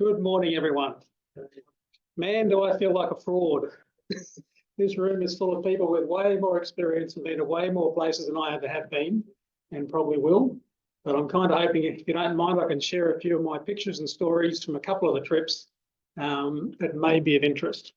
Good morning, everyone. Man, do I feel like a fraud. This room is full of people with way more experience and been to way more places than I ever have been and probably will. But I'm kind of hoping, if you don't mind, I can share a few of my pictures and stories from a couple of the trips that may be of interest.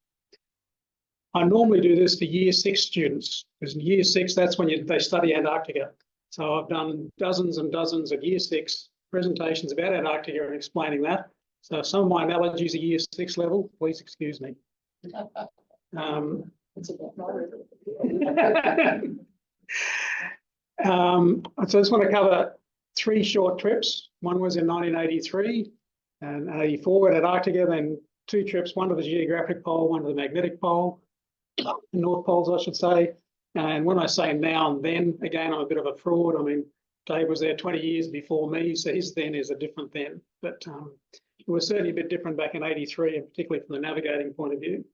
I normally do this for Year 6 students, because in Year 6, that's when they study Antarctica. So I've done dozens and dozens of Year 6 presentations about Antarctica and explaining that. So some of my analogies are Year 6 level, please excuse me. So I just want to cover 3 short trips. One was in 1983 and 84 at Antarctica, then 2 trips, one to the geographic pole, one to the magnetic pole, the North Poles, I should say. And when I say now and then, again, I'm a bit of a fraud. I mean, Dave was there 20 years before me, so his then is a different then. But it was certainly a bit different back in 83, and particularly from the navigating point of view.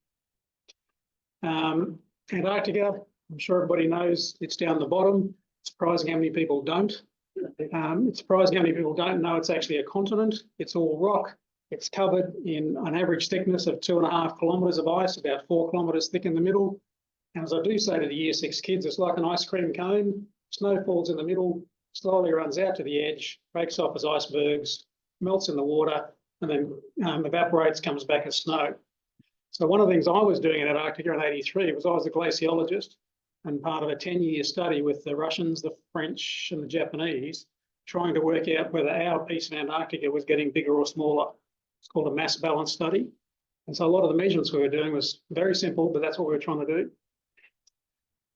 Antarctica, I'm sure everybody knows it's down the bottom. It's surprising how many people don't. It's surprising how many people don't know it's actually a continent. It's all rock. It's covered in an average thickness of 2.5 kilometres of ice, about 4 kilometres thick in the middle. And as I do say to the Year 6 kids, it's like an ice cream cone. Snow falls in the middle, slowly runs out to the edge, breaks off as icebergs, melts in the water, and then evaporates, comes back as snow. So one of the things I was doing in Antarctica in 83 was I was a glaciologist and part of a 10-year study with the Russians, the French and the Japanese, trying to work out whether our piece of Antarctica was getting bigger or smaller. It's called a mass balance study. And so a lot of the measurements we were doing was very simple, but that's what we were trying to do.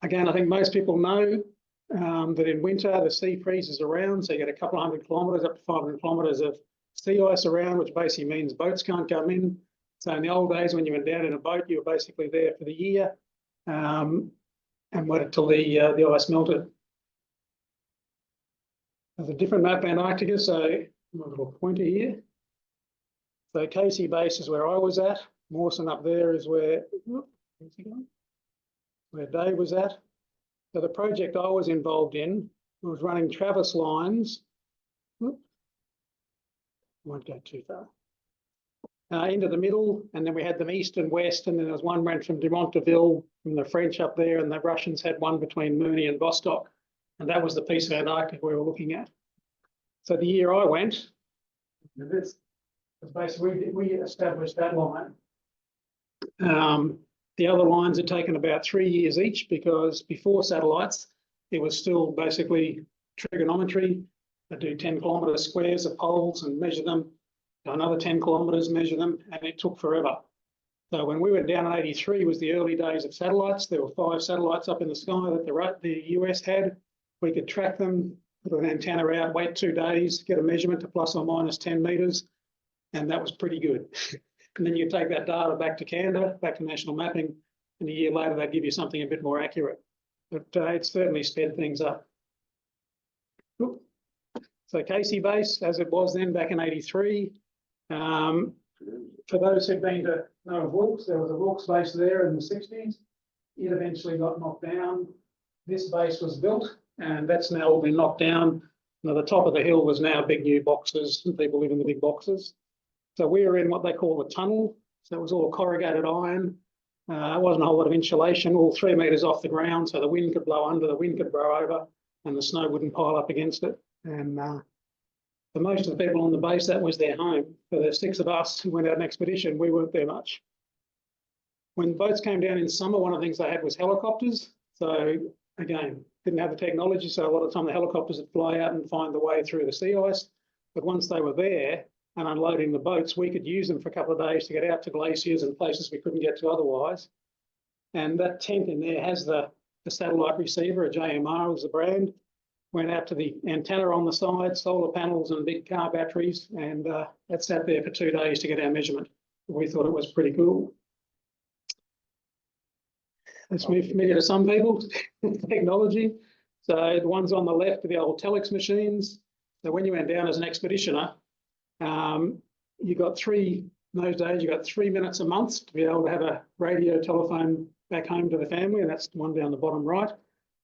Again, I think most people know that in winter, the sea freezes around. So you get a couple of 100 kilometres, up to 500 kilometres of sea ice around, which basically means boats can't come in. So in the old days, when you went down in a boat, you were basically there for the year and waited till the ice melted. There's a different map of Antarctica, so my little pointer here. So Casey Base is where I was at. Mawson up there is where Dave was at. So the project I was involved in was running traverse lines. Won't go too far. Into the middle, and then we had them east and west, and then there was one ran from Dumont de Ville from the French up there, and the Russians had one between Mooney and Vostok, and that was the piece of Antarctica we were looking at. So the year I went, this was basically we established that line. The other lines had taken about 3 years each, because before satellites, it was still basically trigonometry. They do 10 kilometre squares of poles and measure them, another 10 kilometres, measure them, and it took forever. So when we went down in 83 was the early days of satellites. There were 5 satellites up in the sky that the US had. We could track them, put an antenna out, wait 2 days, get a measurement to plus or minus 10 metres, and that was pretty good. And then you take that data back to Canada, back to national mapping, and a year later they'd give you something a bit more accurate. But it certainly sped things up. So Casey Base, as it was then back in 83. For those who've been to know of Wilkes, there was a Wilkes base there in the 60s. It eventually got knocked down. This base was built, and that's now all been knocked down. And at the top of the hill was now big new boxes, and people live in the big boxes. So we were in what they call the tunnel. So it was all corrugated iron. It wasn't a whole lot of insulation, all 3 metres off the ground, so the wind could blow under, the wind could blow over, and the snow wouldn't pile up against it. And for most of the people on the base, that was their home. For the 6 of us who went out on expedition, we weren't there much. When boats came down in summer, one of the things they had was helicopters. So again, didn't have the technology, so a lot of the time the helicopters would fly out and find the way through the sea ice. But once they were there and unloading the boats, we could use them for a couple of days to get out to glaciers and places we couldn't get to otherwise. And that tent in there has the satellite receiver, a JMR is the brand. Went out to the antenna on the side, solar panels and big car batteries, and that sat there for 2 days to get our measurement. We thought it was pretty cool. That's familiar to some people, technology. So the ones on the left are the old telex machines. So when you went down as an expeditioner, you got in those days, you got 3 minutes a month to be able to have a radio telephone back home to the family, and that's the one down the bottom right.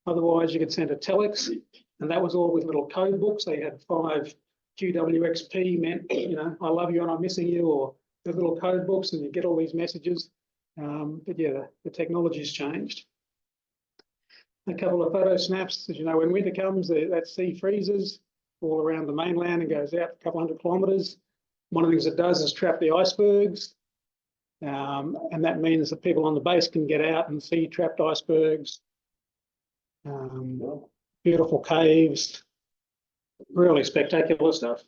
Otherwise, you could send a telex, and that was all with little code books. They had 5 QWXP meant, I love you and I'm missing you, or the little code books, and you get all these messages. But yeah, the technology's changed. A couple of photo snaps. As you know, when winter comes, that sea freezes all around the mainland and goes out a couple hundred kilometres. One of the things it does is trap the icebergs. And that means that people on the base can get out and see trapped icebergs, beautiful caves, really spectacular stuff.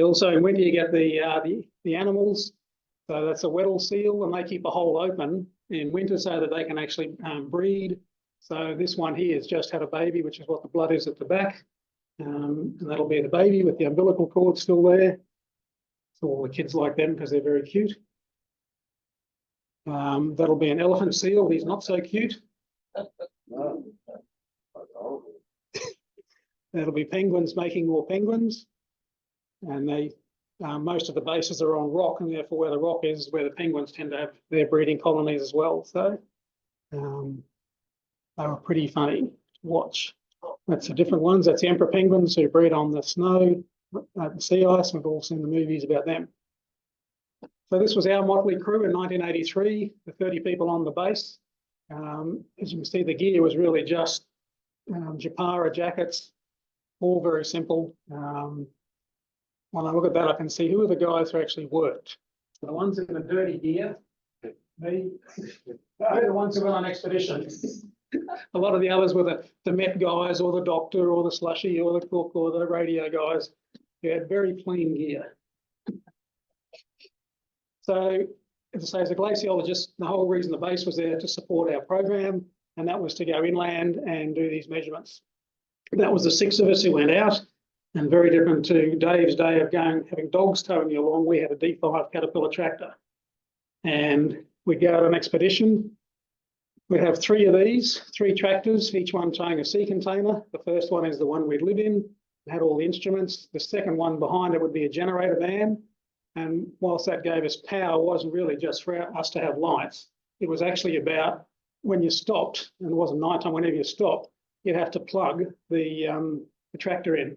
Also in winter you get the animals. So that's a Weddell seal, and they keep a hole open in winter so that they can actually breed. So this one here has just had a baby, which is what the blood is at the back. And that'll be the baby with the umbilical cord still there. So all the kids like them because they're very cute. That'll be an elephant seal. He's not so cute. That'll be penguins making more penguins. And they most of the bases are on rock, and therefore where the rock is where the penguins tend to have their breeding colonies as well. So they were pretty funny to watch. That's the different ones. That's the emperor penguins who breed on the snow, the sea ice. We've all seen the movies about them. So this was our motley crew in 1983, the 30 people on the base. As you can see, the gear was really just Japara jackets, all very simple. When I look at that, I can see who are the guys who actually worked. The ones in the dirty gear, they're the ones who went on expedition. A lot of the others were the Met guys, or the doctor, or the slushy, or the cook, or the radio guys. Who had very clean gear. So, as I say, as a glaciologist, the whole reason the base was there to support our program, and that was to go inland and do these measurements. That was the 6 of us who went out, and very different to Dave's day of having dogs towing you along. We had a D5 Caterpillar tractor, and we'd go on an expedition. We'd have 3 of these, 3 tractors, each one towing a sea container. The first one is the one we'd live in. It had all the instruments. The second one behind it would be a generator van. And whilst that gave us power, it wasn't really just for us to have lights. It was actually about when you stopped, and it wasn't nighttime, whenever you stopped, you'd have to plug the tractor in.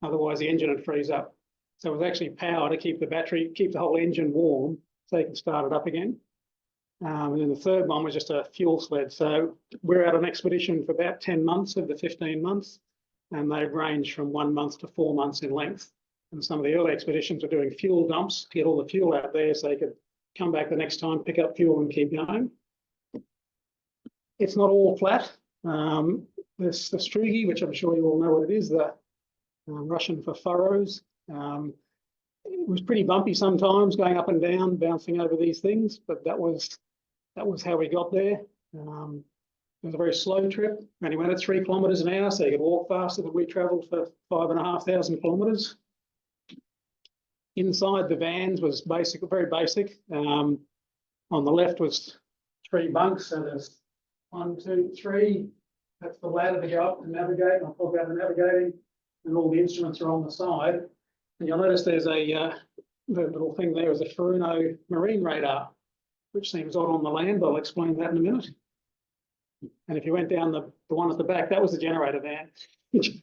Otherwise, the engine would freeze up. So it was actually power to keep the battery, keep the whole engine warm so you can start it up again. And then the third one was just a fuel sled. So we're out on expedition for about 10 months of the 15 months, and they range from 1 month to 4 months in length. And some of the early expeditions were doing fuel dumps to get all the fuel out there so they could come back the next time, pick up fuel and keep going. It's not all flat. There's the Strugi, which I'm sure you all know what it is, the Russian for furrows. It was pretty bumpy sometimes, going up and down, bouncing over these things, but that was how we got there. It was a very slow trip. We only went at 3 kilometres an hour, so you could walk faster than we travelled for 5,500 kilometres. Inside the vans was very basic. On the left was 3 bunks, so there's 1, 2, 3. That's the ladder to go up and navigate, and I'll talk about the navigating, and all the instruments are on the side. And you'll notice there's the little thing there is a Furuno marine radar, which seems odd on the land, but I'll explain that in a minute. And if you went down the one at the back, that was the generator van, which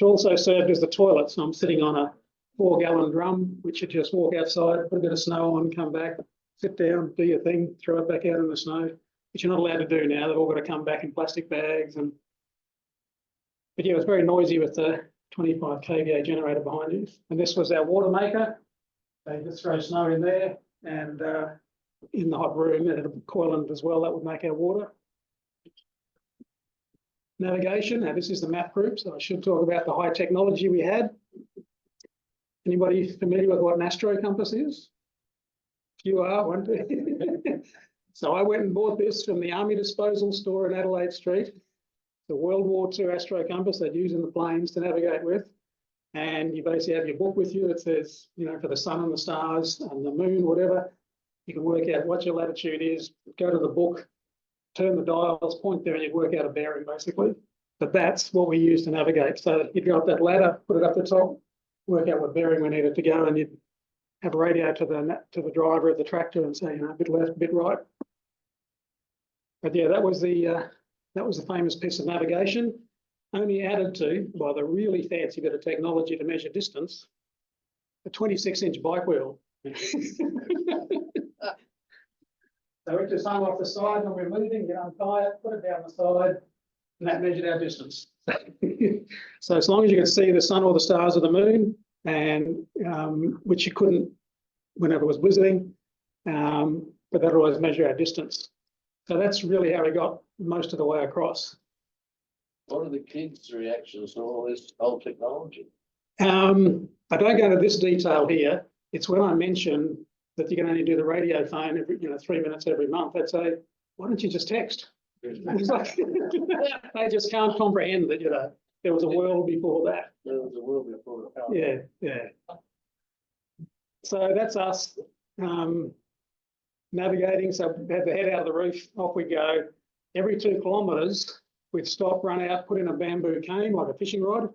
also served as the toilet. So I'm sitting on a 4-gallon drum, which you just walk outside, put a bit of snow on, come back, sit down, do your thing, throw it back out in the snow, which you're not allowed to do now. They've all got to come back in plastic bags. But yeah, it was very noisy with the 25 kVA generator behind you. And this was our water maker. They just throw snow in there, and in the hot room, it had a coil in it as well. That would make our water. Navigation. Now, this is the map group, so I should talk about the high technology we had. Anybody familiar with what an astro compass is? You are, one. So I went and bought this from the Army Disposal Store in Adelaide Street. The World War II astro compass they'd use in the planes to navigate with. And you basically have your book with you that says, for the sun and the stars and the moon, whatever. You can work out what your latitude is, go to the book, turn the dials, point there, and you'd work out a bearing, basically. But that's what we use to navigate. So you'd go up that ladder, put it up the top, work out what bearing we needed to go, and you'd have a radio to the driver of the tractor and say, a bit left, a bit right. But yeah, that was the famous piece of navigation. only added to by the really fancy bit of technology to measure distance, a 26-inch bike wheel. So we just hung off the side when we're moving, you untie it, put it down the side, and that measured our distance. So as long as you could see the sun or the stars or the moon, and which you couldn't whenever it was blizzarding, but that always measure our distance. So that's really how we got most of the way across. What are the kids' reactions to all this old technology? I don't go into this detail here. It's when I mention that you can only do the radio phone every, 3 minutes every month. I'd say, why don't you just text? It's like, they just can't comprehend that, there was a world before that. There was a world before the power. Yeah, yeah. So that's us navigating. So we had the head out of the roof, off we go. Every 2 kilometres, we'd stop, run out, put in a bamboo cane like a fishing rod,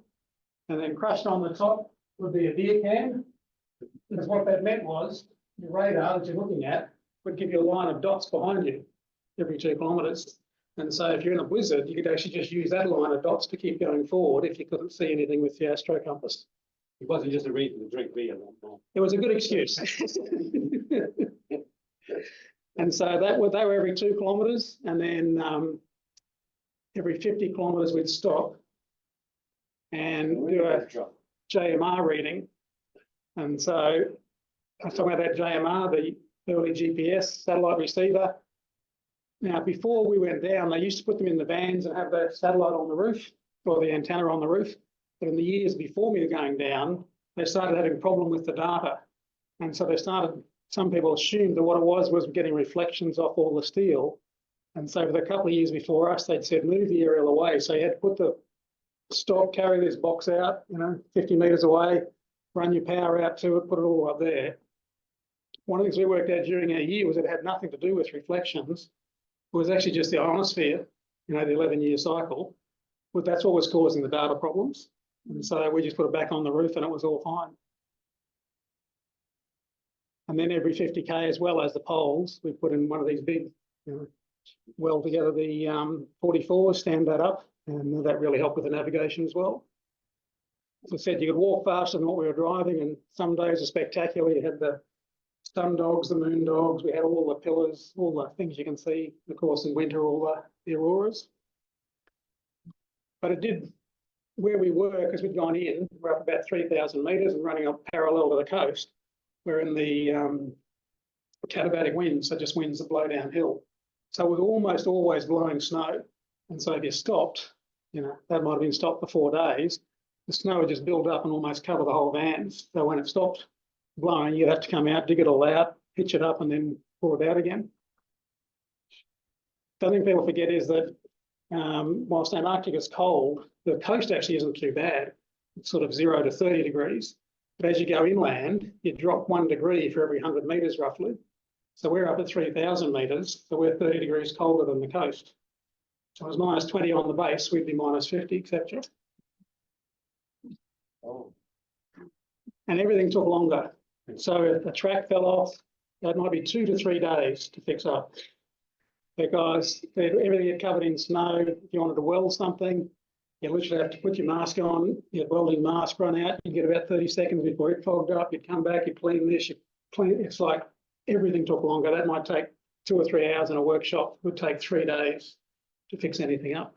and then crushed on the top would be a beer can. Because what that meant was your radar that you're looking at would give you a line of dots behind you every 2 kilometres. And so if you're in a blizzard, you could actually just use that line of dots to keep going forward if you couldn't see anything with the astro compass. It wasn't just a reason to drink beer. It was a good excuse. And so they were every 2 kilometres, and then every 50 kilometres we'd stop and do a JMR reading. And so I was talking about that JMR, the early GPS satellite receiver. Now, before we went down, they used to put them in the vans and have the satellite on the roof or the antenna on the roof. But in the years before me going down, they started having a problem with the data. And so some people assumed that what it was getting reflections off all the steel. And so for the couple of years before us, they'd said, move the aerial away. So you had to put the stop, carry this box out, 50 metres away, run your power out to it, put it all up there. One of the things we worked out during our year was it had nothing to do with reflections. It was actually just the ionosphere, the 11-year cycle. But that's what was causing the data problems. And so we just put it back on the roof and it was all fine. And then every 50k, as well as the poles, we put in one of these big, weld together the 44s, stand that up, and that really helped with the navigation as well. As I said, you could walk faster than what we were driving, and some days are spectacular. You had the sun dogs, the moon dogs, we had all the pillars, all the things you can see, of course, in winter, all the auroras. But it did, where we were, because we'd gone in, we're up about 3,000 metres and running up parallel to the coast. We're in the katabatic winds, so just winds that blow downhill. So we're almost always blowing snow. And so if you stopped, that might have been stopped for 4 days, the snow would just build up and almost cover the whole van. So when it stopped blowing, you'd have to come out, dig it all out, hitch it up, and then pull it out again. The other thing people forget is that whilst Antarctica is cold, the coast actually isn't too bad. It's sort of 0 to 30 degrees. But as you go inland, you drop 1 degree for every 100 metres roughly. So we're up at 3,000 metres, so we're 30 degrees colder than the coast. So it was minus 20 on the base, we'd be minus 50, etc. Oh. And everything took longer. So if a track fell off, that might be 2 to 3 days to fix up. Because everything get covered in snow. If you wanted to weld something, you literally have to put your mask on, your welding mask run out, you get about 30 seconds before it fogged up, you'd come back, you clean this, it's like everything took longer. That might take 2 or 3 hours in a workshop. It would take 3 days to fix anything up.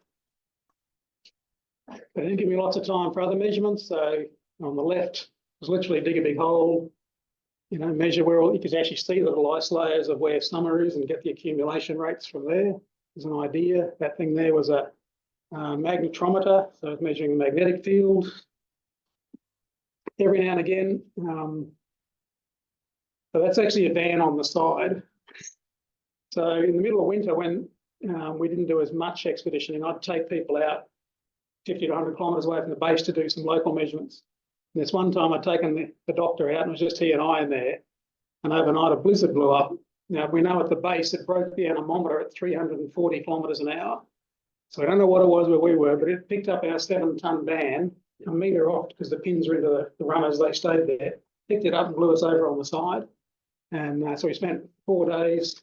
But it didn't give me lots of time for other measurements. So on the left was literally dig a big hole, measure where you could actually see the little ice layers of where summer is and get the accumulation rates from there. There's an idea. That thing there was a magnetometer, so it's measuring the magnetic field. Every now and again, so that's actually a van on the side. So in the middle of winter, when we didn't do as much expeditioning, I'd take people out 50 to 100 kilometres away from the base to do some local measurements. And this one time I'd taken the doctor out, and it was just he and I in there, and overnight a blizzard blew up. Now, we know at the base it broke the anemometer at 340 kilometres an hour. So I don't know what it was where we were, but it picked up our 7-ton van a metre off because the pins were into the runners, they stayed there, picked it up and blew us over on the side. And so we spent 4 days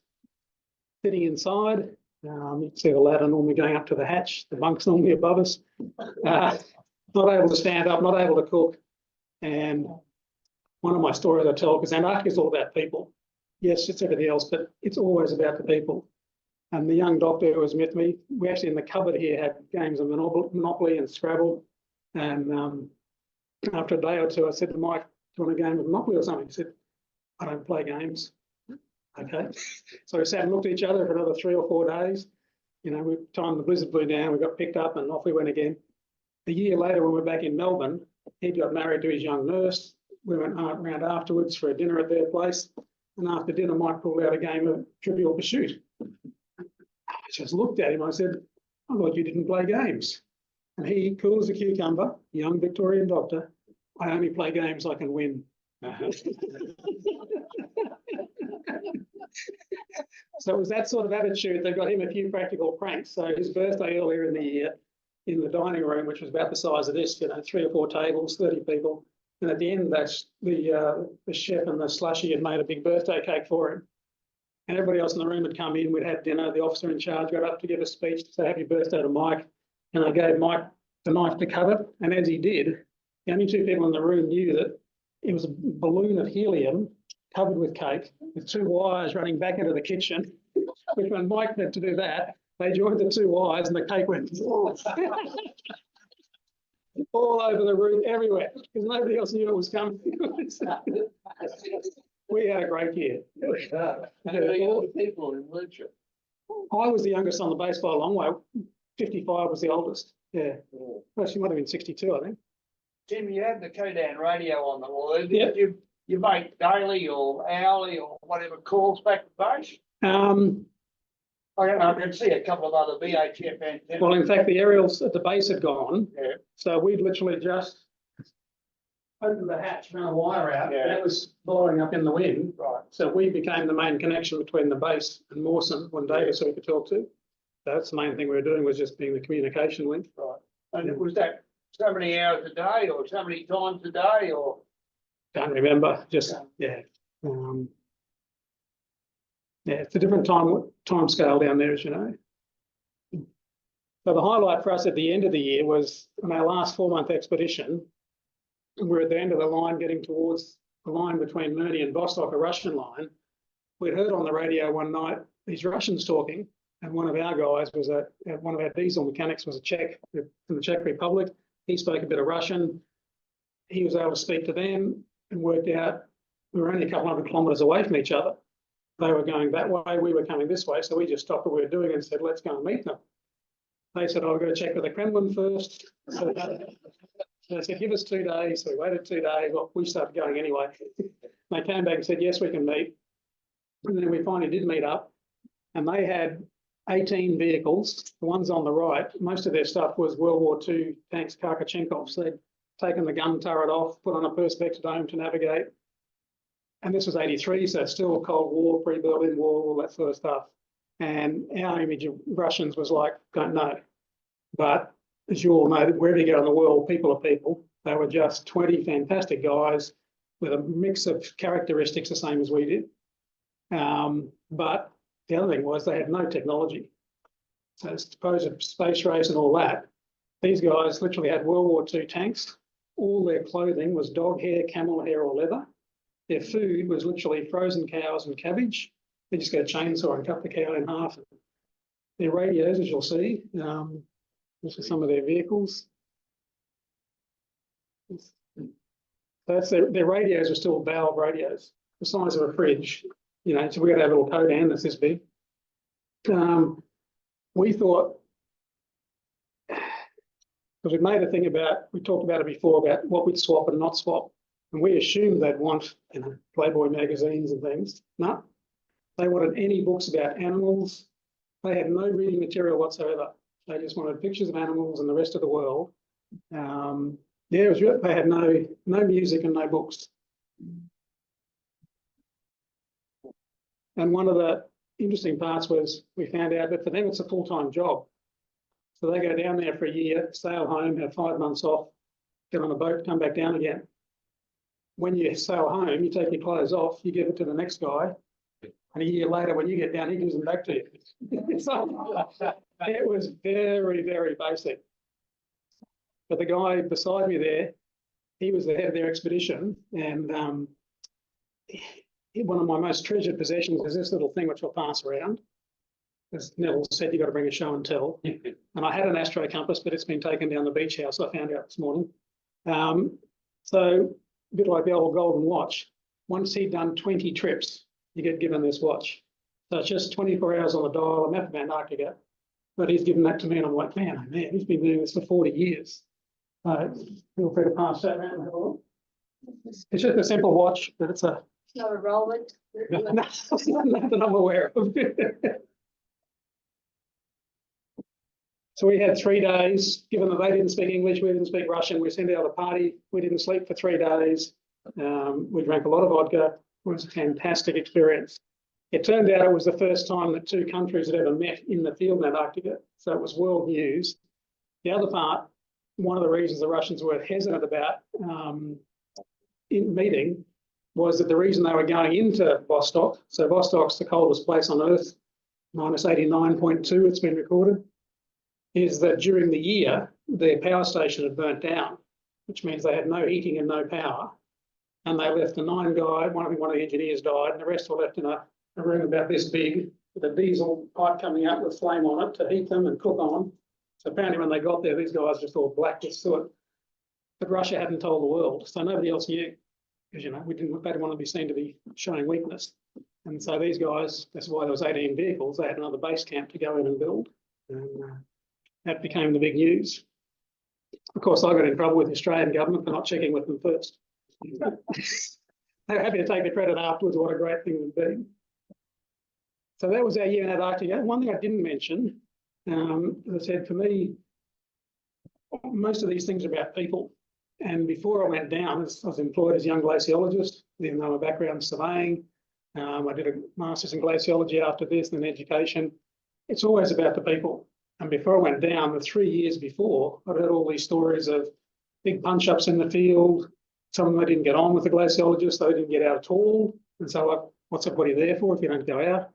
sitting inside, You can see the ladder normally going up to the hatch, the bunk's normally above us. Not able to stand up, not able to cook. And one of my stories I tell, because Antarctica is all about people. Yes, it's everything else, but it's always about the people. And the young doctor who was with me, we actually in the cupboard here had games of Monopoly and Scrabble. And after a day or two, I said to Mike, do you want a game of Monopoly or something? He said, I don't play games. Okay. So we sat and looked at each other for another 3 or 4 days. You know, we timed the blizzard blew down, we got picked up and off we went again. A year later, when we were back in Melbourne, he got married to his young nurse. We went around afterwards for a dinner at their place. And after dinner, Mike pulled out a game of Trivial Pursuit. I just looked at him. I said, I thought you didn't play games. And he, cool as a cucumber, young Victorian doctor, I only play games I can win. So it was that sort of attitude that got him a few practical pranks. So his birthday earlier in the year, in the dining room, which was about the size of this, 3 or 4 tables, 30 people. And at the end, that's the chef and the slushy had made a big birthday cake for him. And everybody else in the room had come in. We'd had dinner. The officer in charge got up to give a speech to say happy birthday to Mike. And I gave Mike the knife to cut it. And as he did, the only 2 people in the room knew that it was a balloon of helium covered with cake with 2 wires running back into the kitchen. Which when Mike had to do that, they joined the 2 wires and the cake went all over the roof, everywhere, because nobody else knew it was coming. We had a great year. All people in Lucha. I was the youngest on the base by a long way. 55 was the oldest. Yeah. Well, she might have been 62, I think. Tim, you had the Kodan radio on the wall. Yep. Did you make daily or hourly or whatever calls back to base? I can see a couple of other VHF antennas. Well, in fact, the aerials at the base had gone. Yeah. So we'd literally just opened the hatch, ran a wire out, Yeah. and it was blowing up in the wind. Right. So we became the main connection between the base and Mawson when Davis we could talk to. That's the main thing we were doing, was just being the communication link. Right. And was that so many hours a day or so many times a day or? Can't remember, just, yeah. Yeah, it's a different time scale down there, as you know. So the highlight for us at the end of the year was on our last 4-month expedition. We're at the end of the line getting towards the line between Murny and Vostok, a Russian line. We'd heard on the radio one night these Russians talking, and one of our guys was one of our diesel mechanics was a Czech from the Czech Republic. He spoke a bit of Russian. He was able to speak to them and worked out we were only a couple hundred kilometres away from each other. They were going that way, we were coming this way, so we just stopped what we were doing and said, let's go and meet them. They said, I'll go check with the Kremlin first. So they said, give us 2 days. So we waited 2 days. Well, we started going anyway. They came back and said, yes, we can meet. And then we finally did meet up. And they had 18 vehicles. The ones on the right, most of their stuff was World War II tanks, Karkachenkovs. They'd taken the gun turret off, put on a Perspex dome to navigate. And this was 83, so it's still Cold War, pre-Berlin War, all that sort of stuff. And our image of Russians was like, don't know. But as you all know, wherever you go in the world, people are people. They were just 20 fantastic guys with a mix of characteristics the same as we did. But the other thing was they had no technology. So suppose a space race and all that, these guys literally had World War II tanks. All their clothing was dog hair, camel hair or leather. Their food was literally frozen cows and cabbage. They just get a chainsaw and cut the cow in half. Their radios, as you'll see, this is some of their vehicles. That's their radios are still valve radios, the size of a fridge. You know, so we got to have a little Kodan that's this big. We thought, because we made a thing about, we talked about it before, about what we'd swap and not swap. And we assumed they'd want, you know, Playboy magazines and things. No, they wanted any books about animals. They had no reading material whatsoever. They just wanted pictures of animals and the rest of the world. Yeah, it was real. They had no music and no books. And one of the interesting parts was we found out that for them it's a full-time job. So they go down there for a year, sail home, have 5 months off, get on a boat, come back down again. When you sail home, you take your clothes off, you give it to the next guy. And a year later, when you get down, he gives them back to you. So it was very, very basic. But the guy beside me there, he was the head of their expedition, and one of my most treasured possessions is this little thing which I'll pass around. As Neville said, you've got to bring a show and tell. And I had an astro compass, but it's been taken down the beach house, I found out this morning. So a bit like the old golden watch, once he'd done 20 trips, you get given this watch. So it's just 24 hours on the dial, a map of Antarctica. But he's given that to me, and I'm like, man, oh man, he's been doing this for 40 years. Feel free to pass that around and have a look. It's just a simple watch, but it's a... Not a Rolex. nothing I'm aware of. So we had 3 days, given that they didn't speak English, we didn't speak Russian, we sent out a party, we didn't sleep for 3 days. We drank a lot of vodka. It was a fantastic experience. It turned out it was the first time that 2 countries had ever met in the field in Antarctica. So it was world news. The other part, one of the reasons the Russians were hesitant about in meeting was that the reason they were going into Vostok, so Vostok's the coldest place on Earth, minus 89.2, it's been recorded, is that during the year, their power station had burnt down, which means they had no heating and no power. And they left a 9 guy, one of the engineers died, and the rest were left in a room about this big, with a diesel pipe coming out with flame on it to heat them and cook on. So apparently when they got there, these guys just all black with soot. But Russia hadn't told the world, so nobody else knew. Because, they didn't want to be seen to be showing weakness. And so these guys, that's why there was 18 vehicles, they had another base camp to go in and build. And that became the big news. Of course, I got in trouble with the Australian government for not checking with them first. They were happy to take the credit afterwards, what a great thing it would be. So that was our year in Antarctica. One thing I didn't mention, as I said, for me, most of these things are about people. And before I went down, I was employed as a young glaciologist, even though my background is surveying. I did a master's in glaciology after this, and then education. It's always about the people. And before I went down, the 3 years before, I'd heard all these stories of big punch-ups in the field. Some of them didn't get on with the glaciologist, they didn't get out at all. And so what's everybody there for if you don't go out?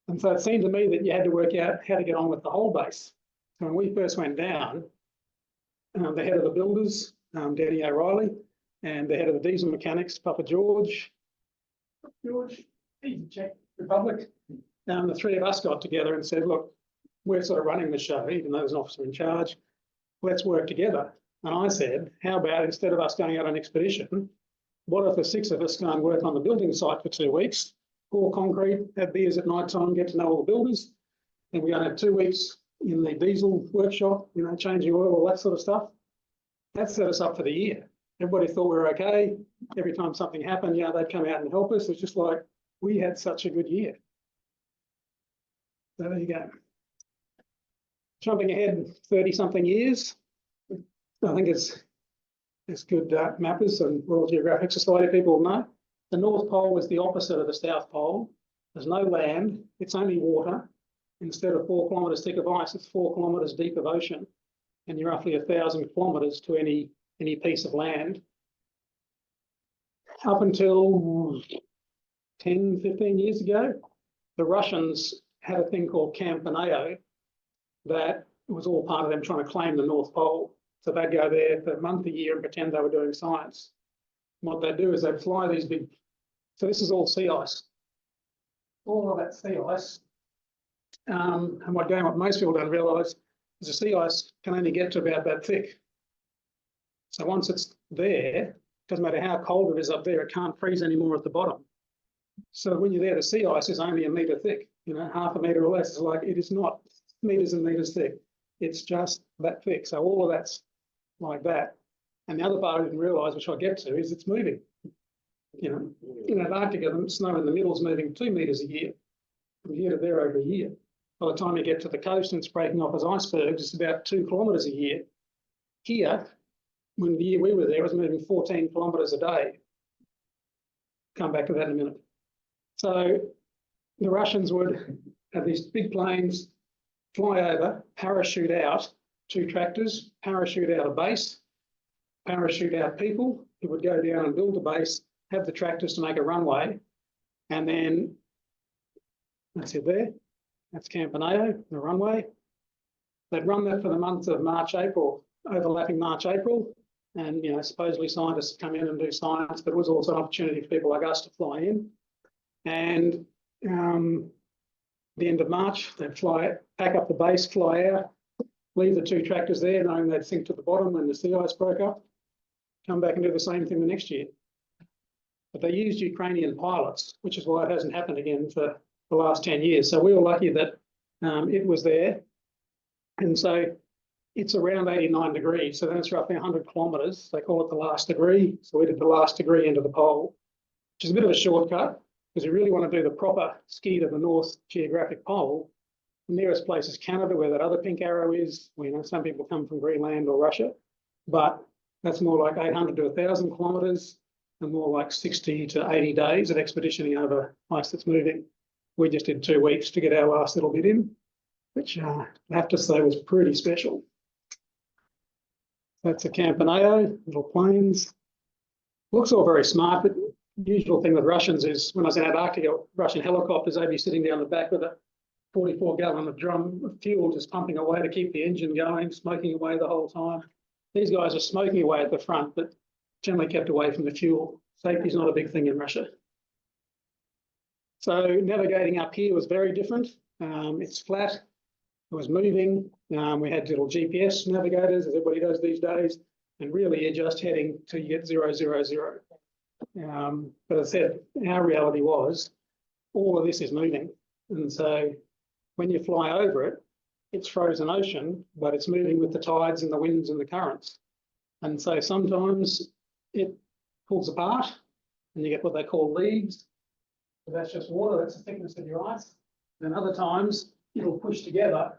And so it seemed to me that you had to work out how to get on with the whole base. So when we first went down, the head of the builders, Danny O'Reilly, and the head of the diesel mechanics, Papa George, Czech Republic, the 3 of us got together and said, look, we're sort of running the show, even though there's an officer in charge, let's work together. And I said, how about instead of us going out on an expedition, what if the 6 of us go and work on the building site for 2 weeks, pour concrete, have beers at night time, get to know all the builders, and we're going to have 2 weeks in the diesel workshop, changing oil, all that sort of stuff. That set us up for the year. Everybody thought we were okay. Every time something happened, they'd come out and help us. It's just like, we had such a good year. So there you go. Jumping ahead 30-something years, I think it's good mappers and Royal Geographic Society people know. The North Pole is the opposite of the South Pole. There's no land, it's only water. Instead of 4 kilometres thick of ice, it's 4 kilometres deep of ocean. And you're roughly 1,000 kilometres to any piece of land. Up until 10, 15 years ago, the Russians had a thing called Camp Binna that was all part of them trying to claim the North Pole. So they'd go there for a month, a year and pretend they were doing science. And what they'd do is they'd fly these big, so this is all sea ice. All of that sea ice. And what most people don't realise is the sea ice can only get to about that thick. So once it's there, doesn't matter how cold it is up there, it can't freeze anymore at the bottom. So when you're there, the sea ice is only a metre thick, half a metre or less. It's like, it is not metres and metres thick. It's just that thick. So all of that's like that. And the other part I didn't realise, which I'll get to, is it's moving. In Antarctica, the snow in the middle is moving 2 metres a year, from here to there over a year. By the time you get to the coast and it's breaking off as icebergs, it's about 2 kilometres a year. Here, when the year we were there, it was moving 14 kilometres a day. Come back to that in a minute. So the Russians would have these big planes fly over, parachute out 2 tractors, parachute out a base, parachute out people who would go down and build a base, have the tractors to make a runway, and then That's it there. That's Campaneo, the runway. They'd run that for the months of March, April, overlapping March, April. And, you know, supposedly scientists come in and do science, but it was also an opportunity for people like us to fly in. And the end of March, they'd fly, pack up the base, fly out, leave the 2 tractors there, knowing they'd sink to the bottom when the sea ice broke up, come back and do the same thing the next year. But they used Ukrainian pilots, which is why it hasn't happened again for the last 10 years. So we were lucky that it was there. And so it's around 89 degrees. So then it's roughly 100 kilometres. They call it the last degree. So we did the last degree into the pole, which is a bit of a shortcut because you really want to do the proper ski to the North geographic pole. The nearest place is Canada, where that other pink arrow is. You know, some people come from Greenland or Russia, but that's more like 800 to 1,000 kilometres and more like 60 to 80 days of expeditioning over ice that's moving. We just did 2 weeks to get our last little bit in, which I have to say was pretty special. That's a Campaneo, little planes. Looks all very smart, but the usual thing with Russians is when I was in Antarctica, Russian helicopters, they'd be sitting down the back with a 44-gallon of drum of fuel just pumping away to keep the engine going, smoking away the whole time. These guys are smoking away at the front, but generally kept away from the fuel. Safety's not a big thing in Russia. So navigating up here was very different. It's flat, it was moving. We had little GPS navigators, as everybody does these days, and really you're just heading till you get 0, 0, 0. But as I said, our reality was all of this is moving. And so when you fly over it, it's frozen ocean, but it's moving with the tides and the winds and the currents. And so sometimes it pulls apart and you get what they call leads. So that's just water, that's the thickness of your ice. And other times it'll push together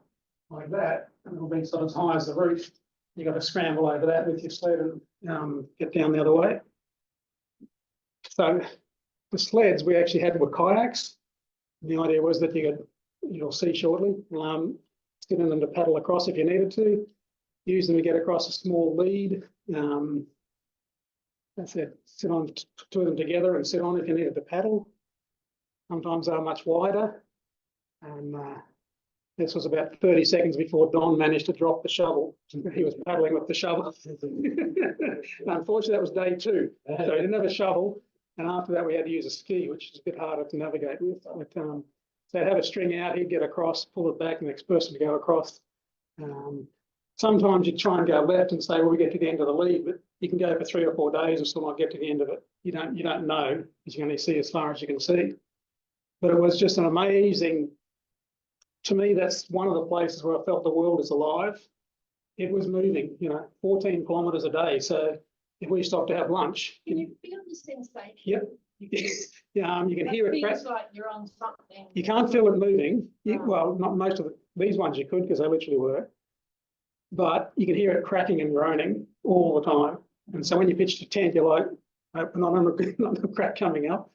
like that and it'll be sort of as high as the roof. You've got to scramble over that with your sled and get down the other way. So the sleds we actually had were kayaks. The idea was that you'll see shortly, sit in them to paddle across if you needed to, use them to get across a small lead. That's it, sit on 2 of them together and sit on if you needed to paddle. Sometimes they're much wider. And this was about 30 seconds before Don managed to drop the shovel. He was paddling with the shovel. Unfortunately, that was day 2. So he didn't have a shovel. And after that, we had to use a ski, which is a bit harder to navigate with. But, so they'd have a string out, he'd get across, pull it back, and the next person to go across. Sometimes you try and go left and say, well, we get to the end of the lead, but you can go for 3 or 4 days and still not get to the end of it. You don't know, because you can only see as far as you can see. But it was just an amazing, to me, that's one of the places where I felt the world is alive. It was moving, 14 kilometres a day. So if we stopped to have lunch. Can you feel the sensation? Yep. You can hear it. Feels like you're on something. You can't feel it moving. Well, not most of these ones you could because they literally were. But you can hear it cracking and groaning all the time. And so when you pitch to tent, you're like, not a crack coming up.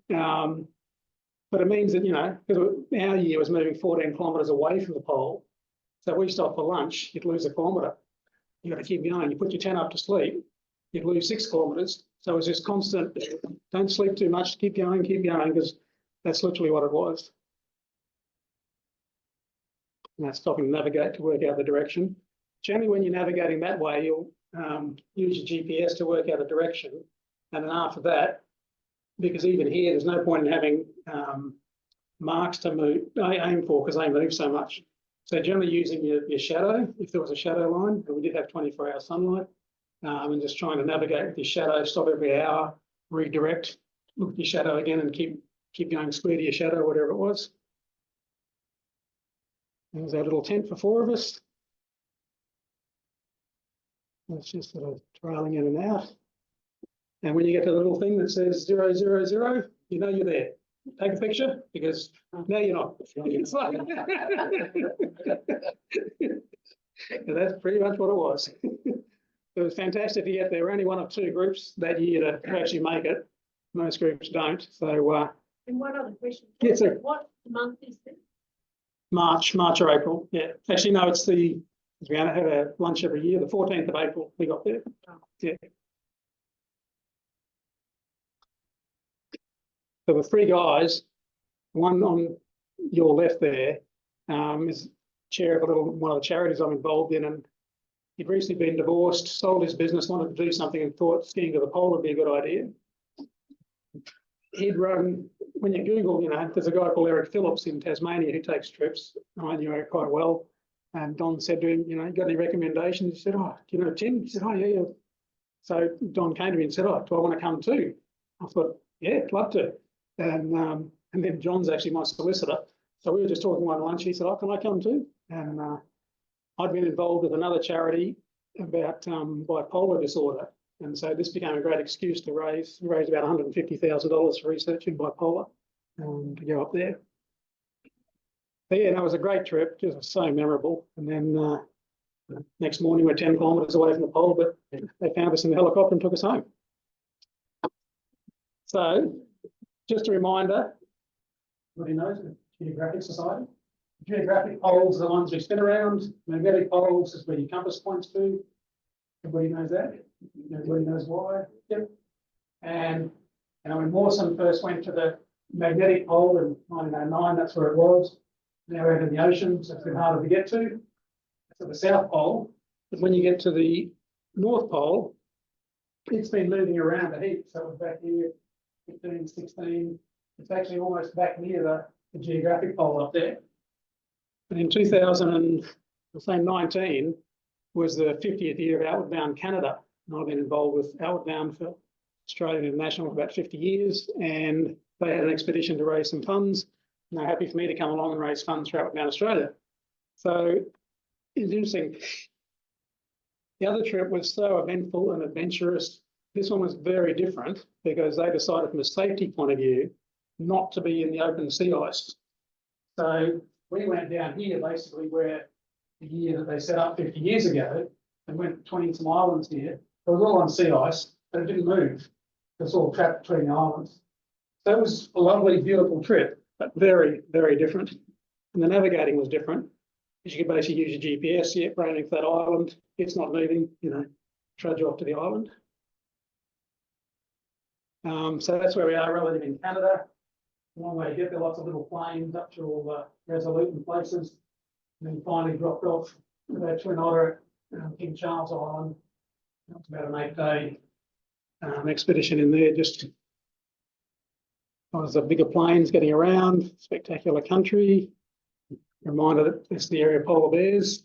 But it means that, because our year was moving 14 kilometres away from the pole. So if we stopped for lunch, you'd lose a kilometre. You've got to keep going. You put your tent up to sleep, you'd lose 6 kilometres. So it was just constant, don't sleep too much, keep going, because that's literally what it was. Now stopping to navigate to work out the direction. Generally, when you're navigating that way, you'll use your GPS to work out a direction. And then after that, because even here, there's no point in having marks to aim for because they move so much. So generally using your shadow, if there was a shadow line, and we did have 24-hour sunlight, and just trying to navigate with your shadow, stop every hour, redirect, look at your shadow again and keep going square to your shadow, whatever it was. There's our little tent for 4 of us. That's just sort of trailing in and out. And when you get to the little thing that says 0, 0, 0, you know you're there. Take a picture because now you're not. It's like, that's pretty much what it was. It was fantastic to get there. We're only one of 2 groups that year to actually make it. Most groups don't. So. And one other question. Yes, sir. What month is this? March or April. Yeah. Actually, no, it's we have a lunch every year. The 14th of April, we got there. Yeah. There were 3 guys, one on your left there, is chair of one of the charities I'm involved in, and he'd recently been divorced, sold his business, wanted to do something, and thought skiing to the pole would be a good idea. He'd run, when you Google, there's a guy called Eric Phillips in Tasmania who takes trips. I knew Eric quite well. And Don said to him, you got any recommendations? He said, oh, do you know Tim? He said, oh, yeah. So Don came to me and said, oh, do I want to come too? I thought, yeah, I'd love to. And then John's actually my solicitor. So we were just talking one lunch. He said, oh, can I come too? And I'd been involved with another charity about bipolar disorder. And so this became a great excuse to raise about $150,000 for research in bipolar to go up there. But yeah, that was a great trip, just so memorable. And then next morning we're 10 kilometres away from the pole, but they found us in the helicopter and took us home. So just a reminder, everybody knows the Geographic Society. Geographic poles are the ones we spin around. Magnetic poles is where your compass points to. Everybody knows that. Everybody knows why. Yep. And when Mawson first went to the magnetic pole in 1909, that's where it was. Now we're in the ocean, so it's been harder to get to. To the South Pole. But when you get to the North Pole, it's been moving around a heap. So it was back here, 15, 16. It's actually almost back near the geographic pole up there. And in 2019 was the 50th year of Outward Bound Canada. And I've been involved with Outward Bound for Australian International for about 50 years. And they had an expedition to raise some funds. And they're happy for me to come along and raise funds for Outward Bound Australia. So it's interesting. The other trip was so eventful and adventurous. This one was very different because they decided from a safety point of view not to be in the open sea ice. So we went down here basically where the year that they set up 50 years ago and went 20 some islands here. It was all on sea ice, but it didn't move. It was all trapped between the islands. So it was a lovely, beautiful trip, but very, very different. And the navigating was different. You could basically use your GPS, running for that island. It's not moving, trudge off to the island. So that's where we are relative in Canada. Long way to get there, lots of little planes up to all the Resolute and places. And then finally dropped off with our Twin Otter at King Charles Island. That was about an 8-day expedition in there. Just was the bigger planes getting around, spectacular country. Reminder that it's the area of polar bears.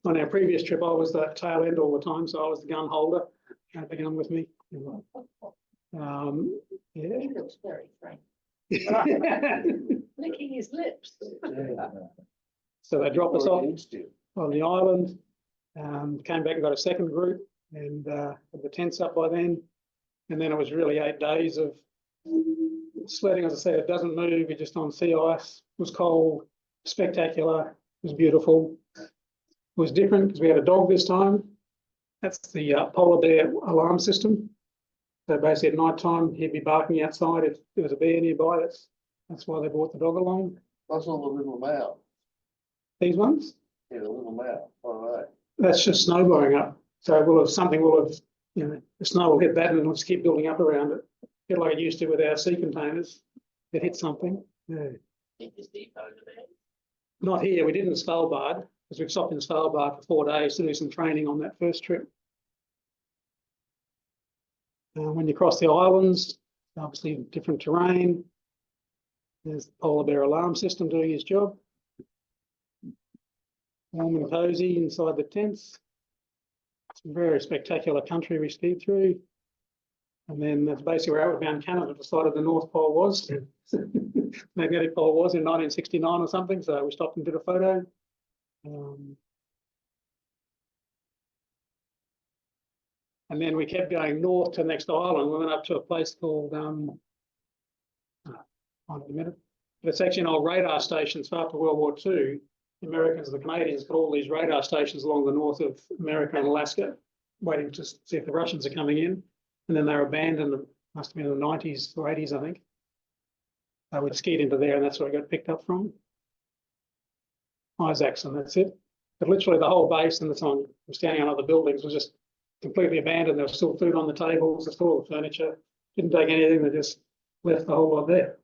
On our previous trip, I was the tail end all the time, so I was the gun holder. Had the gun with me. Yeah. He looks very frank. Licking his lips. So they dropped us off on the island. Came back and got a second group, and had the tents up by then. And then it was really 8 days of sledding. As I said, it doesn't move. You're just on sea ice. It was cold. Spectacular. It was beautiful. It was different because we had a dog this time. That's the polar bear alarm system. So basically at night time, he'd be barking outside if there was a bear nearby. That's why they brought the dog along. That's all the little mouth. These ones? Yeah, the little mouth. All right. That's just snow blowing up. So something will have, the snow will hit that and it'll just keep building up around it. A bit like it used to with our sea containers. It hit something. Yeah. Not here. We did in Svalbard because we've stopped in Svalbard for 4 days to do some training on that first trip. When you cross the islands, obviously different terrain. There's the polar bear alarm system doing his job. Warm and cozy inside the tents. It's a very spectacular country we skied through. And then that's basically where Outward Bound Canada decided the North Pole was. Magnetic pole was in 1969 or something, so we stopped and did a photo. And then we kept going north to the next island. We went up to a place called, but it's actually an old radar station. So after World War II, the Americans and the Canadians got all these radar stations along the north of America and Alaska, waiting to see if the Russians are coming in. And then they were abandoned, must have been in the 90s or 80s, I think. We'd skied into there and that's where I got picked up from. Isaacson, that's it. But literally the whole base and the time I'm standing on other buildings was just completely abandoned. There was still food on the tables, there's still all the furniture. Didn't take anything, they just left the whole lot there.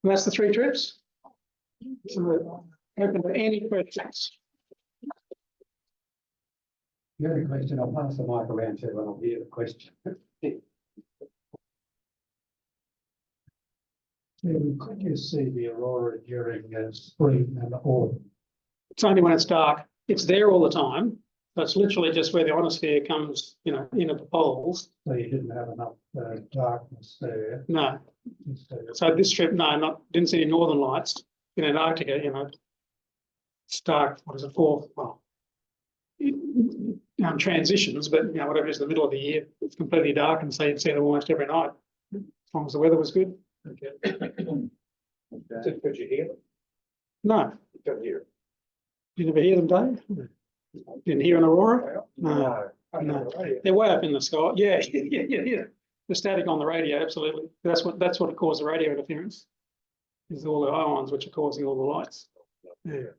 And that's the 3 trips. So, open to any questions. The only question, I'll pass the mic around to everyone, I'll hear the question. Could you see the aurora during spring and autumn? It's only when it's dark. It's there all the time. So it's literally just where the ionosphere comes, in at the poles. So you didn't have enough darkness there. No. So this trip, no, didn't see any northern lights in Antarctica. It's dark. What is it for? Well, transitions, but whatever it is in the middle of the year, it's completely dark, and so you'd see them almost every night, as long as the weather was good. Okay. Could you hear them? No, You couldn't hear. you never hear them, Dave? Didn't hear an aurora? No. No. They're way up in the sky. Yeah, yeah. The static on the radio, absolutely. That's what caused the radio interference. Is all the ions which are causing all the lights. Yeah.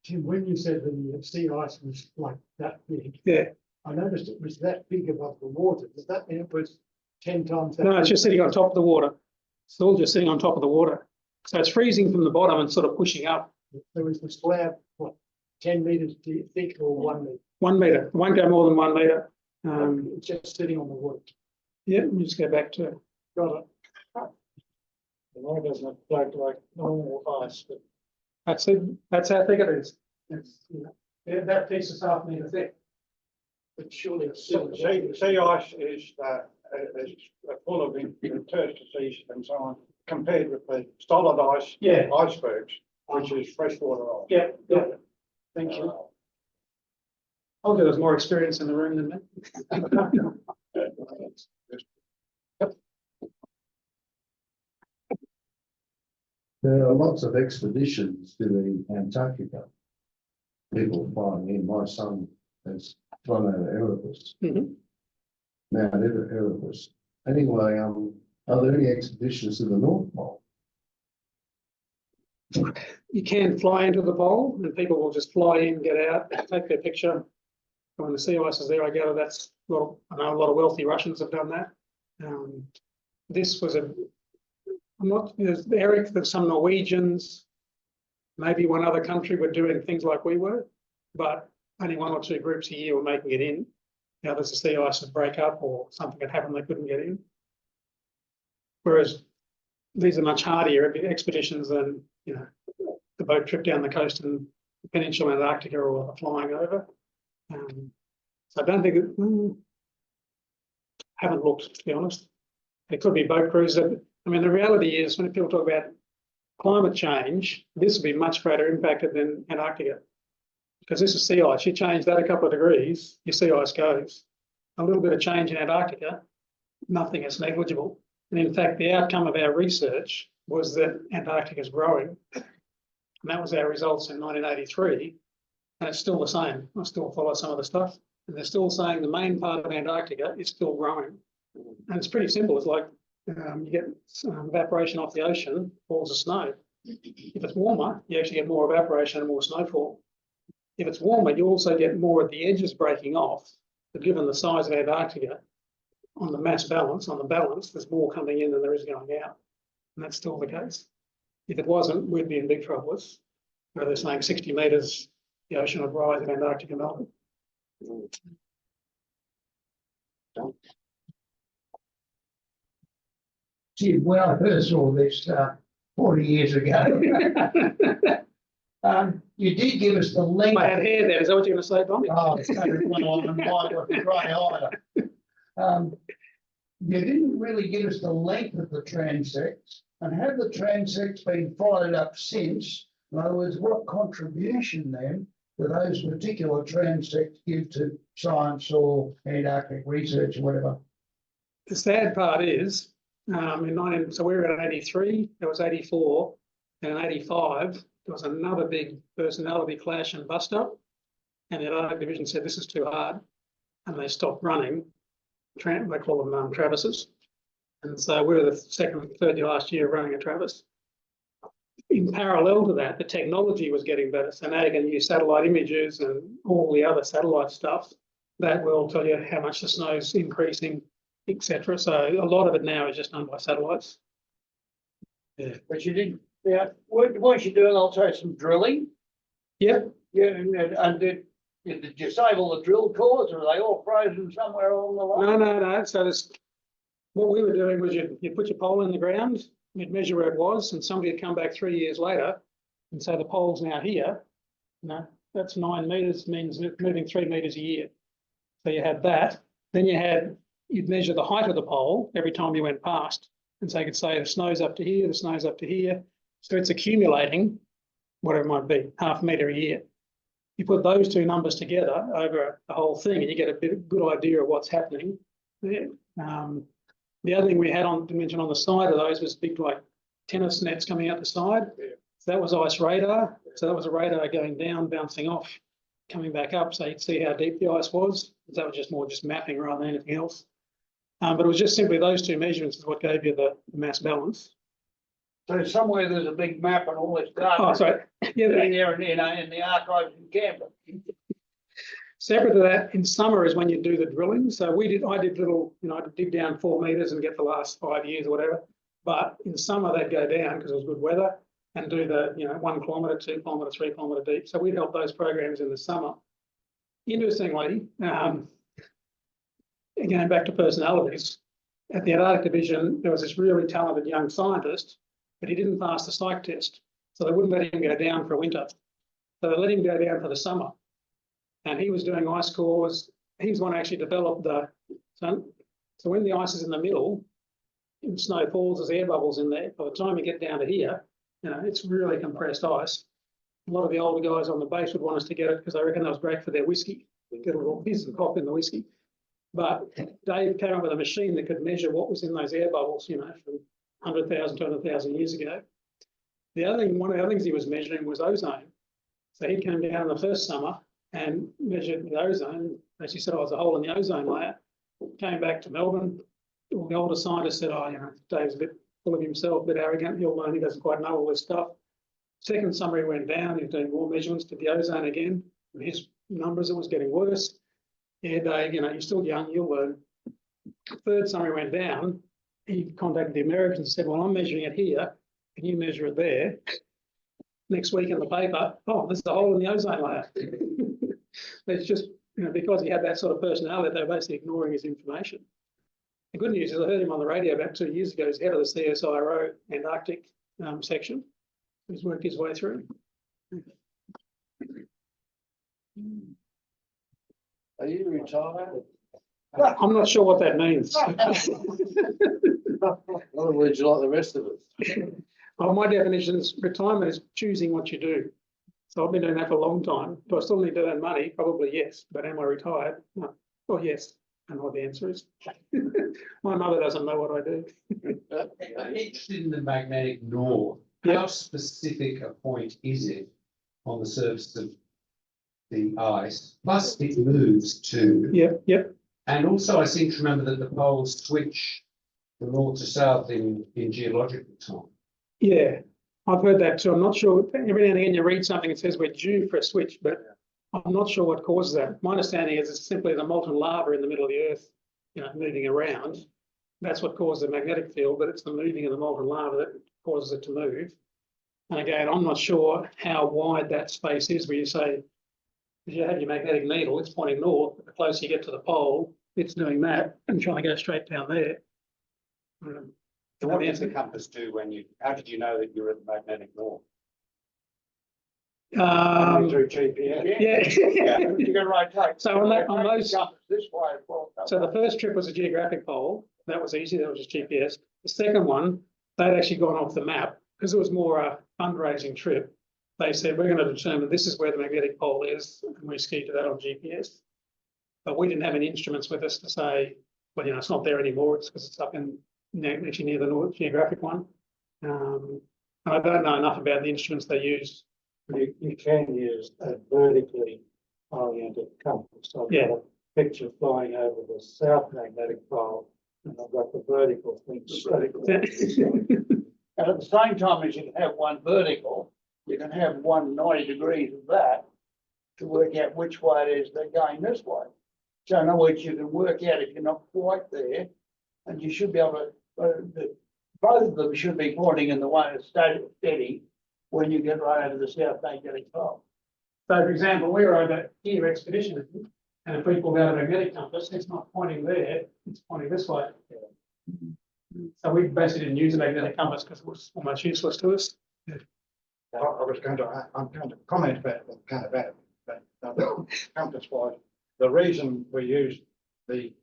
Tim, when you said the sea ice was like that big, Yeah. I noticed it was that big above the water. Does that mean it was 10 times that? No, it's big? just sitting on top of the water. It's all just sitting on top of the water. So it's freezing from the bottom and sort of pushing up. There was the slab, what, 10 meters thick or 1 meter? 1 meter. It won't go more than 1 meter. It's just sitting on the water. Yeah, let me just go back to. Got it. The water doesn't float like normal ice, but That's it. That's how thick it is. That piece is 1/2 meter thick. but surely it's Sea ice is full of interstices and so on, compared with the solid ice, Yeah. icebergs, which is freshwater ice. Yeah, yeah. Thank you. I'll get us more experience in the room than me. There are lots of expeditions to the Antarctica. People flying in. My son has flown out of Erebus. Mhm. Now, never Erebus. Anyway, are there any expeditions to the North Pole? You can fly into the pole, and people will just fly in, get out, take their picture. When the sea ice is there, I gather that's I know a lot of wealthy Russians have done that. This was there's Eric, there's some Norwegians, maybe one other country were doing things like we were, but only 1 or 2 groups a year were making it in. Now there's a sea ice would break up or something had happened, they couldn't get in. Whereas these are much hardier expeditions than, the boat trip down the coast in the peninsula of Antarctica or the flying over. So I don't think haven't looked, to be honest. There could be boat cruises. I mean, the reality is when people talk about climate change, this will be much greater impacted than Antarctica. Because this is sea ice. You change that a couple of degrees, your sea ice goes. A little bit of change in Antarctica, nothing is negligible. And in fact, the outcome of our research was that Antarctica is growing. And that was our results in 1983. And it's still the same. I still follow some of the stuff. And they're still saying the main part of Antarctica is still growing. And it's pretty simple. It's like you get evaporation off the ocean, falls of snow. If it's warmer, you actually get more evaporation and more snowfall. If it's warmer, you also get more at the edges breaking off. But given the size of Antarctica, on the mass balance, there's more coming in than there is going out. And that's still the case. If it wasn't, we'd be in big trouble. Where they're saying 60 metres, the ocean would rise in Antarctica melting. Gee, when I first saw this 40 years ago, you did give us the length. I had hair there. Is that what you're going to say, Don? Oh, it's kind of on mine with the grey eye. You didn't really give us the length of the transects, and have the transects been followed up since? In other words, what contribution then do those particular transects give to science or Antarctic research or whatever? The sad part is, so we were at 83, there was 84, and in 85, there was another big personality clash and bust up, and the Antarctic Division said this is too hard, and they stopped running. They call them Travises, and so we were the second, third year last year running a Travis. In parallel to that, the technology was getting better, so now you can use satellite images and all the other satellite stuff that will tell you how much the snow's increasing, etc. So a lot of it now is just done by satellites. But you didn't, yeah, weren't you doing also some drilling? Yep, Yeah, and did you save all the drill cores, or are they all frozen somewhere along the line? no, so this, what we were doing was you put your pole in the ground, you'd measure where it was, and somebody would come back 3 years later and say the pole's now here. No, that's 9 meters, means moving 3 meters a year. So you had that, then you'd measure the height of the pole every time you went past. And so you could say the snow's up to here, the snow's up to here. So it's accumulating, whatever it might be, half a meter a year. You put those two numbers together over the whole thing and you get a good idea of what's happening there. The other thing we had to mention on the side of those was big like tennis nets coming out the side. So that was ice radar. So that was a radar going down, bouncing off, coming back up. So you'd see how deep the ice was. That was just more mapping rather than anything else. But it was just simply those two measurements is what gave you the mass balance. So somewhere there's a big map and all this data. Oh, sorry. Yeah, In there and, in the archives in Canberra. separate to that, in summer is when you do the drilling. So I did little, I'd dig down 4 meters and get the last 5 years or whatever. But in summer they'd go down because it was good weather and do the, 1 kilometre, 2 kilometre, 3 kilometre deep. So we'd help those programs in the summer. Interestingly, going back to personalities, at the Antarctic Division, there was this really talented young scientist, but he didn't pass the psych test. So they wouldn't let him go down for winter. So they let him go down for the summer. And he was doing ice cores. He's the one who actually developed so when the ice is in the middle, and snow falls, there's air bubbles in there. By the time you get down to here, it's really compressed ice. A lot of the older guys on the base would want us to get it because they reckon that was great for their whiskey. Get a little fizz and pop in the whiskey. But Dave came up with a machine that could measure what was in those air bubbles, from 100,000 to 200,000 years ago. One of the other things he was measuring was ozone. So he came down in the first summer and measured the ozone. As he said, oh, there's a hole in the ozone layer. Came back to Melbourne. All the older scientists said, Dave's a bit full of himself, a bit arrogant. He'll learn, he doesn't quite know all this stuff. Second summer he went down, he was doing more measurements, did the ozone again. And his numbers, it was getting worse. Yeah, Dave, you're still young, you'll learn. Third summer he went down, he contacted the Americans and said, well, I'm measuring it here. Can you measure it there? Next week in the paper, oh, there's a hole in the ozone layer. It's just, because he had that sort of personality, they're basically ignoring his information. The good news is I heard him on the radio about 2 years ago. He's head of the CSIRO Antarctic section. He's worked his way through. Are you retired? I'm not sure what that means. In other words, you're like the rest of us. Well, my definition is retirement is choosing what you do. So I've been doing that for a long time. Do I still need to earn money? Probably yes. But am I retired? No. Well, yes. And what the answer is. My mother doesn't know what I do. I'm interested in the magnetic north. How specific a point is it on the surface of the ice? Plus it moves too. Yep. And also I seem to remember that the poles switch from north to south in geological time. Yeah, I've heard that too. I'm not sure. Every now and again you read something that says we're due for a switch, but I'm not sure what causes that. My understanding is it's simply the molten lava in the middle of the earth, moving around. That's what causes the magnetic field, but it's the moving of the molten lava that causes it to move. And again, I'm not sure how wide that space is where you say, if you have your magnetic needle, it's pointing north, but the closer you get to the pole, it's doing that and trying to go straight down there. So what does the compass do how did you know that you're at the magnetic north? Through GPS. Yeah. You can rotate. So on those, This way. Well, so the first trip was a geographic pole. That was easy. That was just GPS. The second one, they'd actually gone off the map because it was more a fundraising trip. They said, we're going to determine this is where the magnetic pole is. And we skied to that on GPS. But we didn't have any instruments with us to say, well, it's not there anymore. It's because it's up actually near the North Geographic one. And I don't know enough about the instruments they use. You can use a vertically oriented compass. I've got a picture flying over the south magnetic pole, and I've got the vertical thing straight. and at the same time as you can have one vertical, you can have 190 degrees of that to work out which way it is they're going this way. So in other words, you can work out if you're not quite there, and you should be able to, the both of them should be pointing in the one that's steady when you get right over the South Magnetic Pole. So for example, we're over here expeditioning, and if we pull out a magnetic compass, it's not pointing there, it's pointing this way. So we basically didn't use a magnetic compass because it was almost useless to us. I'm going to comment about the catabatic, but compass wise, the reason we used the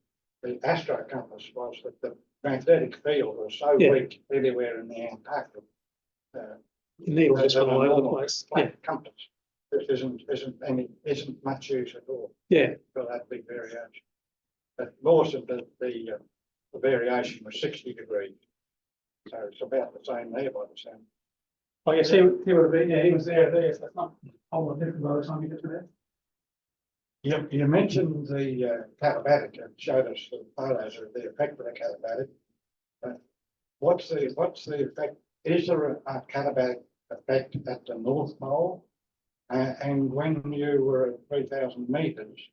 astro compass was that the magnetic field was so Yeah. weak everywhere in the Antarctic. The needle just went all over the place. Yeah, Flat compass. This isn't much use at all yeah. for that big variation. But most of the variation was 60 degrees. So it's about the same there by the sound. I guess he would have been, yeah, he was there, so it's not a whole lot different by the time you get to there. You mentioned the catabatic and showed us the photos of the effect of the catabatic. But what's the effect? Is there a catabatic effect at the North Pole? And when you were at 3,000 metres,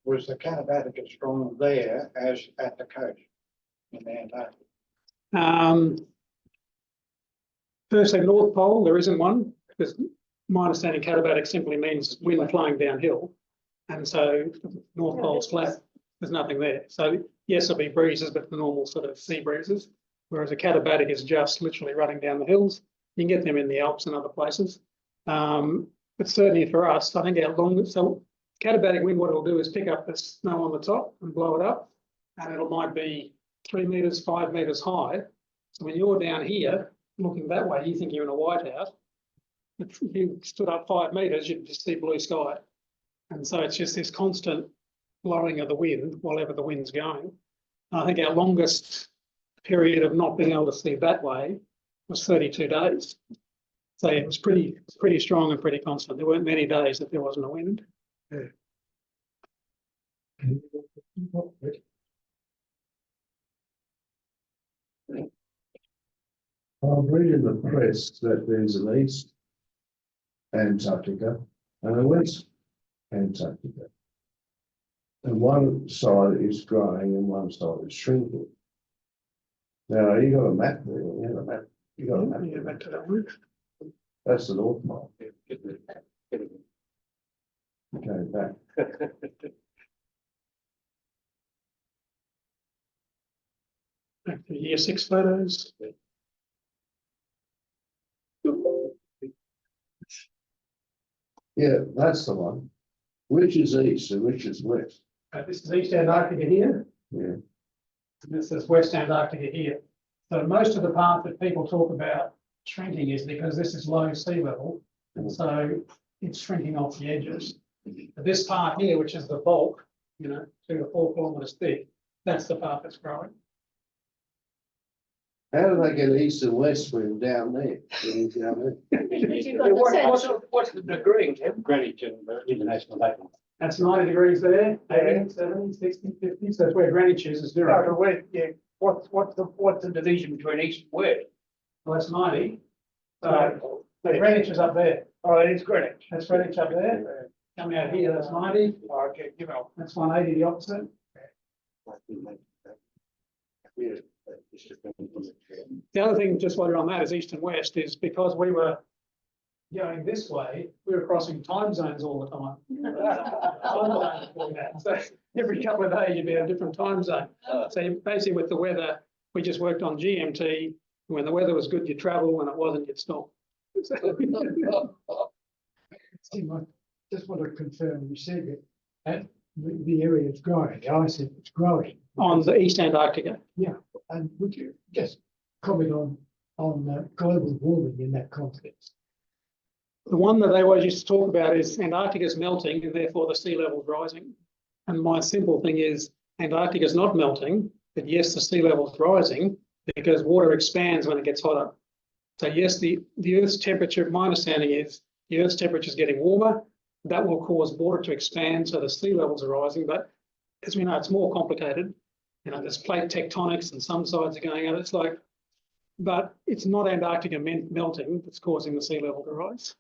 was the catabatic as strong there as at the coast in the Antarctic? Firstly, North Pole, there isn't one, because my understanding catabatic simply means wind flowing downhill. And so North Pole's flat, there's nothing there. So yes, there'll be breezes, but the normal sort of sea breezes, whereas a catabatic is just literally running down the hills. You can get them in the Alps and other places. But certainly for us, I think our longest, so catabatic wind, what it'll do is pick up the snow on the top and blow it up, and it might be 3 metres, 5 metres high. So when you're down here, looking that way, you think you're in a whiteout. If you stood up 5 metres, you'd just see blue sky. And so it's just this constant blowing of the wind, wherever the wind's going. And I think our longest period of not being able to see that way was 32 days. So it was pretty strong and pretty constant. There weren't many days that there wasn't a wind. Yeah. I'm reading the press that there's an East Antarctica and a West Antarctica. And one side is growing and one side is shrinking. Now, you got a map there, you have a map. You got a map. Yeah, back to that one. That's the North Pole. Okay, back. Back to year 6 photos. Yeah, that's the one. Which is east and which is west? This is East Antarctica here. Yeah. And this is West Antarctica here. So most of the part that people talk about shrinking is because this is low sea level, and so it's shrinking off the edges. But this part here, which is the bulk, 2 to 4 kilometres thick, that's the part that's growing. How do they get east and west when down there? When he's down there? What's the degree, Tim? Greenwich and International Date. That's 90 degrees there, 80, 70, 60, 50. So that's where Greenwich is No, zero. but where, yeah, what's the division between east and west? Well, that's 90. So Greenwich is up there. Oh, it is Greenwich. That's Greenwich up there. Coming out here, that's 90. Okay, That's 180, the opposite. The other thing, just while you're on that, is east and west, is because we were going this way, we were crossing time zones all the time. So every couple of days you'd be in a different time zone. So basically with the weather, we just worked on GMT. When the weather was good, you travel. When it wasn't, you'd stop. Tim, I just want to confirm, you said that the area is growing, the ice is growing. On the East Antarctica. And would you just comment on global warming in that context? The one that they always used to talk about is Antarctica's melting and therefore the sea level's rising. And my simple thing is Antarctica's not melting, but yes, the sea level's rising because water expands when it gets hotter. So yes, the Earth's temperature, my understanding is the Earth's temperature is getting warmer. That will cause water to expand, so the sea levels are rising. But as we know, it's more complicated. There's plate tectonics and some sides are going up. It's like, but it's not Antarctica melting that's causing the sea level to rise.